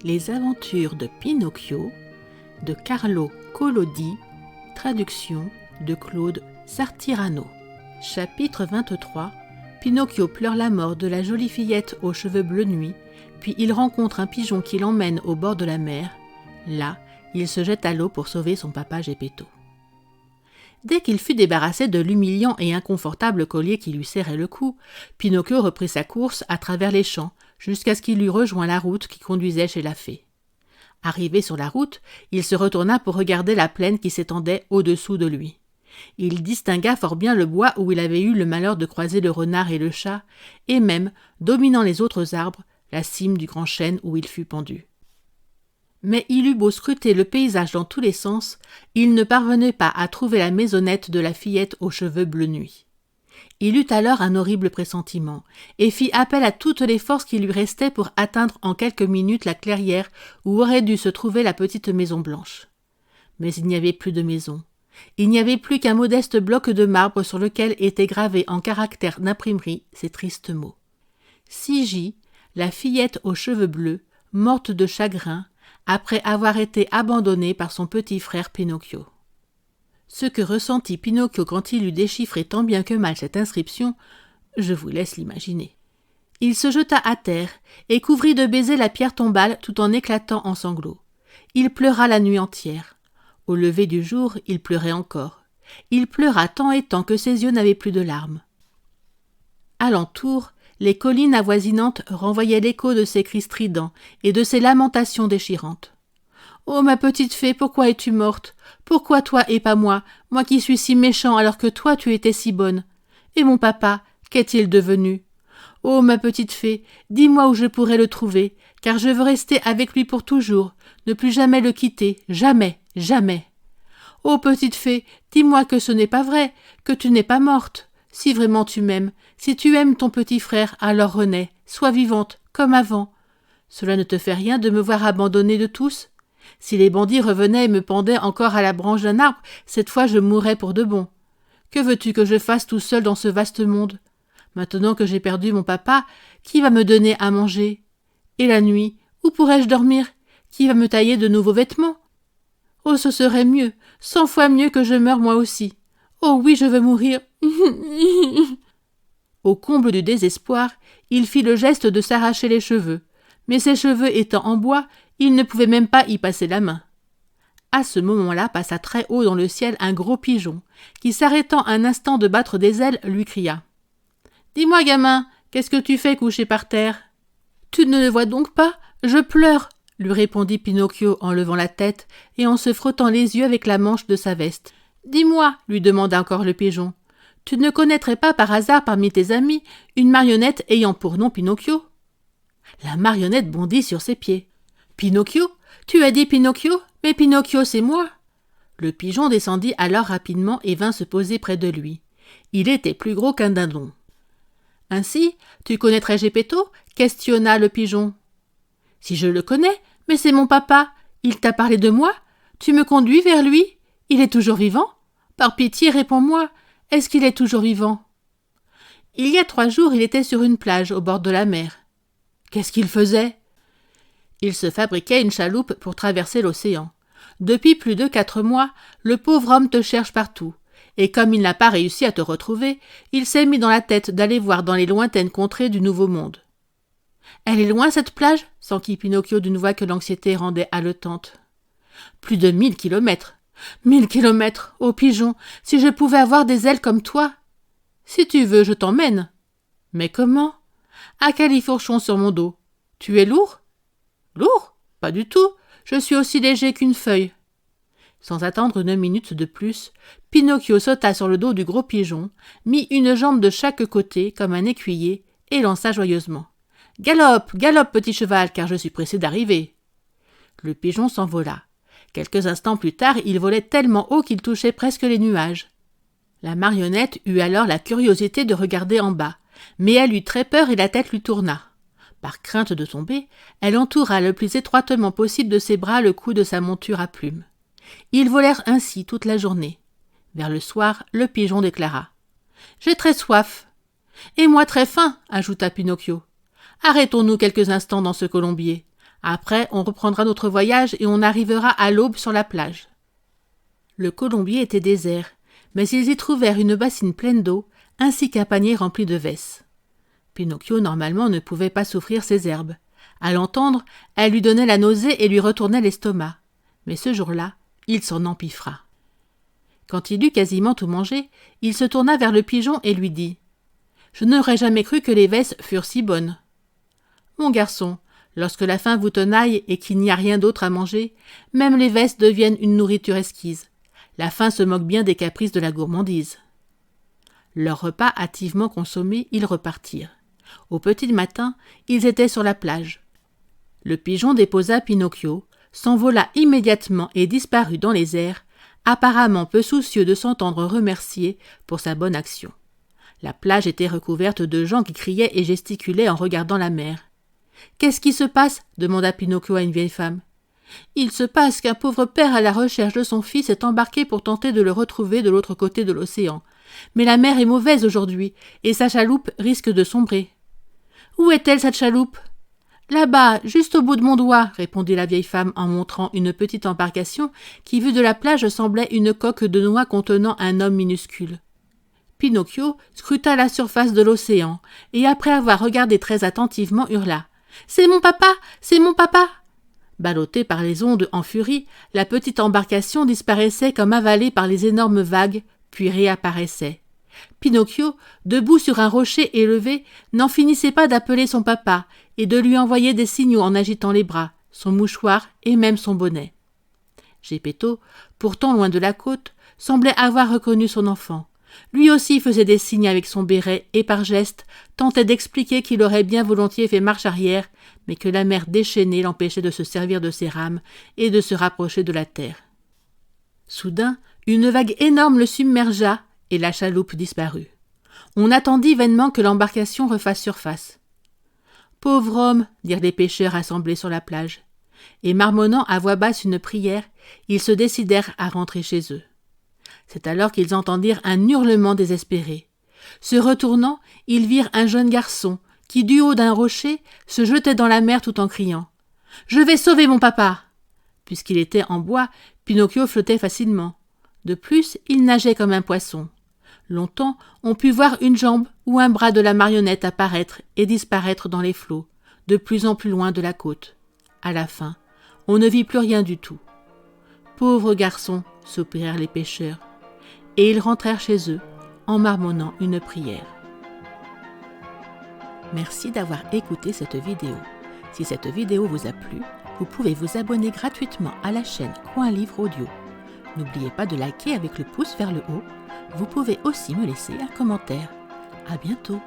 Les aventures de Pinocchio de Carlo Collodi, traduction de Claude Sartirano. Chapitre 23. Pinocchio pleure la mort de la jolie fillette aux cheveux bleu nuit, puis il rencontre un pigeon qui l'emmène au bord de la mer. Là, il se jette à l'eau pour sauver son papa Geppetto. Dès qu'il fut débarrassé de l'humiliant et inconfortable collier qui lui serrait le cou, Pinocchio reprit sa course à travers les champs jusqu'à ce qu'il eût rejoint la route qui conduisait chez la fée. Arrivé sur la route, il se retourna pour regarder la plaine qui s'étendait au-dessous de lui. Il distingua fort bien le bois où il avait eu le malheur de croiser le renard et le chat, et même, dominant les autres arbres, la cime du grand chêne où il fut pendu. Mais il eut beau scruter le paysage dans tous les sens, il ne parvenait pas à trouver la maisonnette de la fillette aux cheveux bleu nuit. Il eut alors un horrible pressentiment, et fit appel à toutes les forces qui lui restaient pour atteindre en quelques minutes la clairière où aurait dû se trouver la petite maison blanche. Mais il n'y avait plus de maison. Il n'y avait plus qu'un modeste bloc de marbre sur lequel étaient gravés en caractères d'imprimerie ces tristes mots. Sigie, la fillette aux cheveux bleus, morte de chagrin, après avoir été abandonnée par son petit frère Pinocchio. Ce que ressentit Pinocchio quand il eut déchiffré tant bien que mal cette inscription, je vous laisse l'imaginer. Il se jeta à terre et couvrit de baisers la pierre tombale tout en éclatant en sanglots. Il pleura la nuit entière. Au lever du jour, il pleurait encore. Il pleura tant et tant que ses yeux n'avaient plus de larmes. Alentour, les collines avoisinantes renvoyaient l'écho de ses cris stridents et de ses lamentations déchirantes. « Oh, ma petite fée, pourquoi es-tu morte? Pourquoi toi et pas moi, moi qui suis si méchant alors que toi tu étais si bonne? Et mon papa, qu'est-il devenu? Oh, ma petite fée, dis-moi où je pourrais le trouver, car je veux rester avec lui pour toujours, ne plus jamais le quitter, jamais, jamais. Oh, petite fée, dis-moi que ce n'est pas vrai, que tu n'es pas morte. Si vraiment tu m'aimes, si tu aimes ton petit frère, alors renais, sois vivante, comme avant. Cela ne te fait rien de me voir abandonnée de tous? Si les bandits revenaient et me pendaient encore à la branche d'un arbre, cette fois je mourrais pour de bon. Que veux-tu que je fasse tout seul dans ce vaste monde? Maintenant que j'ai perdu mon papa, qui va me donner à manger? Et la nuit, où pourrais-je dormir? Qui va me tailler de nouveaux vêtements? Oh, ce serait mieux, 100 fois mieux que je meure moi aussi. Oh oui, je veux mourir. Au comble du désespoir, il fit le geste de s'arracher les cheveux, mais ses cheveux étant en bois, il ne pouvait même pas y passer la main. À ce moment-là passa très haut dans le ciel un gros pigeon, qui s'arrêtant un instant de battre des ailes, lui cria. « Dis-moi, gamin, qu'est-ce que tu fais couché par terre? »« Tu ne le vois donc pas? Je pleure !» lui répondit Pinocchio en levant la tête et en se frottant les yeux avec la manche de sa veste. « Dis-moi, lui demanda encore le pigeon, tu ne connaîtrais pas par hasard parmi tes amis une marionnette ayant pour nom Pinocchio? » La marionnette bondit sur ses pieds. « Pinocchio? Tu as dit Pinocchio? Mais Pinocchio, c'est moi !» Le pigeon descendit alors rapidement et vint se poser près de lui. Il était plus gros qu'un dindon. « Ainsi, tu connaîtrais Geppetto ?» questionna le pigeon. « Si je le connais, mais c'est mon papa. Il t'a parlé de moi? Tu me conduis vers lui? Il est toujours vivant? Par pitié, réponds-moi. Est-ce qu'il est toujours vivant? » Il y a 3 jours, il était sur une plage au bord de la mer. Qu'est-ce qu'il faisait? Il se fabriquait une chaloupe pour traverser l'océan. Depuis plus de 4 mois, le pauvre homme te cherche partout, et comme il n'a pas réussi à te retrouver, il s'est mis dans la tête d'aller voir dans les lointaines contrées du Nouveau Monde. « Elle est loin, cette plage ?» s'enquit Pinocchio d'une voix que l'anxiété rendait haletante. « Plus de 1000 kilomètres. 1000 kilomètres, ô pigeon, si je pouvais avoir des ailes comme toi. Si tu veux, je t'emmène. Mais comment? À califourchon sur mon dos. Tu es lourd? Lourd? Pas du tout. Je suis aussi léger qu'une feuille. » Sans attendre une minute de plus, Pinocchio sauta sur le dos du gros pigeon, mit une jambe de chaque côté comme un écuyer et lança joyeusement. « Galope, galope, petit cheval, car je suis pressé d'arriver. » Le pigeon s'envola. Quelques instants plus tard, il volait tellement haut qu'il touchait presque les nuages. La marionnette eut alors la curiosité de regarder en bas, mais elle eut très peur et la tête lui tourna. Par crainte de tomber, elle entoura le plus étroitement possible de ses bras le cou de sa monture à plumes. Ils volèrent ainsi toute la journée. Vers le soir, le pigeon déclara. « J'ai très soif. »« Et moi très faim, » ajouta Pinocchio. « Arrêtons-nous quelques instants dans ce colombier. Après, on reprendra notre voyage et on arrivera à l'aube sur la plage. » Le colombier était désert, mais ils y trouvèrent une bassine pleine d'eau, ainsi qu'un panier rempli de vesses. Pinocchio, normalement, ne pouvait pas souffrir ces herbes. À l'entendre, elle lui donnait la nausée et lui retournait l'estomac. Mais ce jour-là, il s'en empiffra. Quand il eut quasiment tout mangé, il se tourna vers le pigeon et lui dit « Je n'aurais jamais cru que les vesses furent si bonnes. »« Mon garçon, lorsque la faim vous tenaille et qu'il n'y a rien d'autre à manger, même les vesses deviennent une nourriture exquise. La faim se moque bien des caprices de la gourmandise. » Leur repas hâtivement consommé, ils repartirent. Au petit matin, ils étaient sur la plage. Le pigeon déposa Pinocchio, s'envola immédiatement et disparut dans les airs, apparemment peu soucieux de s'entendre remercier pour sa bonne action. La plage était recouverte de gens qui criaient et gesticulaient en regardant la mer. « Qu'est-ce qui se passe » demanda Pinocchio à une vieille femme. « Il se passe qu'un pauvre père à la recherche de son fils est embarqué pour tenter de le retrouver de l'autre côté de l'océan. Mais la mer est mauvaise aujourd'hui, et sa chaloupe risque de sombrer. »« Où est-elle, cette chaloupe ?»« Là-bas, juste au bout de mon doigt, » répondit la vieille femme en montrant une petite embarcation qui, vue de la plage, semblait une coque de noix contenant un homme minuscule. Pinocchio scruta la surface de l'océan, et après avoir regardé très attentivement, hurla « C'est mon papa! C'est mon papa !» Ballottée par les ondes en furie, la petite embarcation disparaissait comme avalée par les énormes vagues, puis réapparaissait. Pinocchio, debout sur un rocher élevé, n'en finissait pas d'appeler son papa et de lui envoyer des signaux en agitant les bras, son mouchoir et même son bonnet. Geppetto, pourtant loin de la côte, semblait avoir reconnu son enfant. Lui aussi faisait des signes avec son béret et par geste tentait d'expliquer qu'il aurait bien volontiers fait marche arrière, mais que la mer déchaînée l'empêchait de se servir de ses rames et de se rapprocher de la terre. Soudain, une vague énorme le submergea et la chaloupe disparut. On attendit vainement que l'embarcation refasse surface. « Pauvre homme !» dirent les pêcheurs assemblés sur la plage. Et marmonnant à voix basse une prière, ils se décidèrent à rentrer chez eux. C'est alors qu'ils entendirent un hurlement désespéré. Se retournant, ils virent un jeune garçon qui, du haut d'un rocher, se jetait dans la mer tout en criant « Je vais sauver mon papa !» Puisqu'il était en bois, Pinocchio flottait facilement. De plus, il nageait comme un poisson. Longtemps, on put voir une jambe ou un bras de la marionnette apparaître et disparaître dans les flots, de plus en plus loin de la côte. À la fin, on ne vit plus rien du tout. « Pauvre garçon !» soupirèrent les pêcheurs. Et ils rentrèrent chez eux en marmonnant une prière. Merci d'avoir écouté cette vidéo. Si cette vidéo vous a plu, vous pouvez vous abonner gratuitement à la chaîne Coin Livre Audio. N'oubliez pas de liker avec le pouce vers le haut. Vous pouvez aussi me laisser un commentaire. À bientôt.